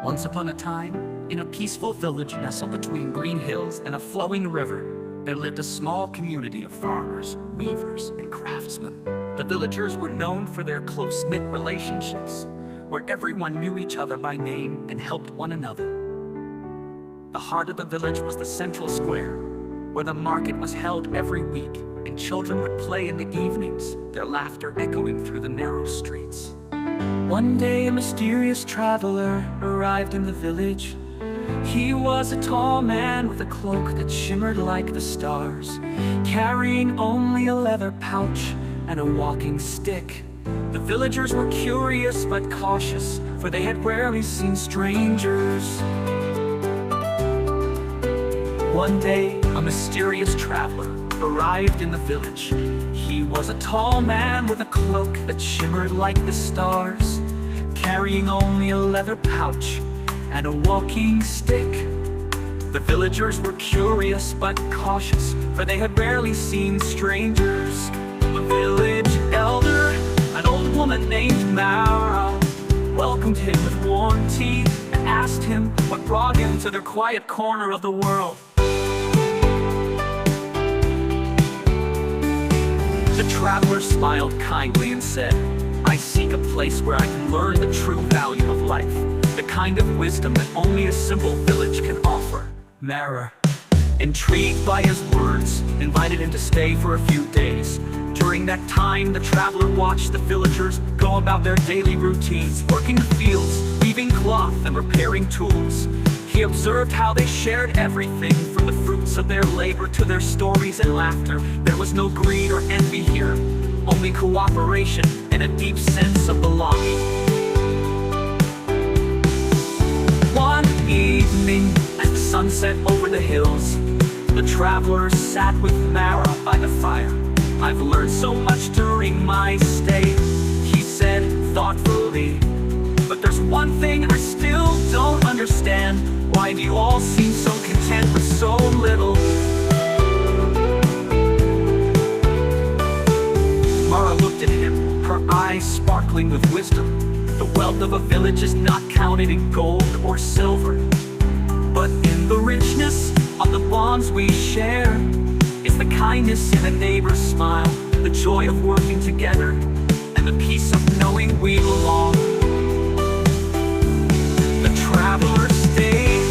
Once upon a time, in a peaceful village nestled between green hills and a flowing river, there lived a small community of farmers, weavers, and craftsmen. The villagers were known for their close-knit relationships, where everyone knew each other by name and helped one another. The heart of the village was the central square, where the market was held every week, and children would play in the evenings, their laughter echoing through the narrow streets. One day a mysterious traveler arrived in the village. He was a tall man with a cloak that shimmered like the stars, carrying only a leather pouch and a walking stick. The villagers were curious but cautious, for they had rarely seen strangers. One day, a mysterious traveler arrived in the village. He was a tall man with a cloak that shimmered like the stars, carrying only a leather pouch and a walking stick. The villagers were curious but cautious, for they had rarely seen strangers. The village elder, an old woman named Mara, welcomed him with warm tea and asked him what brought him to their quiet corner of the world. The traveler smiled kindly and said, "I seek a place where I can learn the true value of life, the kind of wisdom that only a simple village can offer." Mara, intrigued by his words, invited him to stay for a few days. During that time, the traveler watched the villagers go about their daily routines, working the fields, weaving cloth, and repairing tools. He observed how they shared everything, from the fruits of their labor to their stories and laughter. There was no greed or envy here, only cooperation and a deep sense of belonging. One evening, as the sun set over the hills, the traveler sat with Mara by the fire. "I've learned so much during my stay," he said thoughtfully, "but there's one thing I still don't understand. Why do you all seem so content with so little?" Mara looked at him, her eyes sparkling with wisdom. "The wealth of a village is not counted in gold or silver, but in the richness of the bonds we share. It's the kindness in a neighbor's smile, the joy of working together, and the peace of knowing we belong." The traveler stayed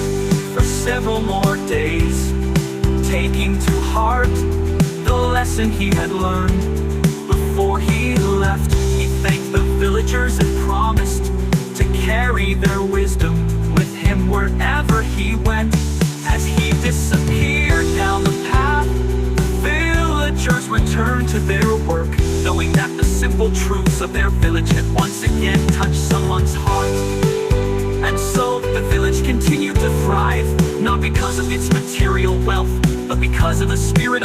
for several more days, taking to heart the lesson he had learned. Before he left, he thanked the villagers and promised to carry their wisdom with him wherever he went. As he disappeared down the path, villagers returned to their work, knowing that the simple truths of their village had once again touched someone's heart. And so the village continued to thrive, not because of its material wealth, but because of the spirit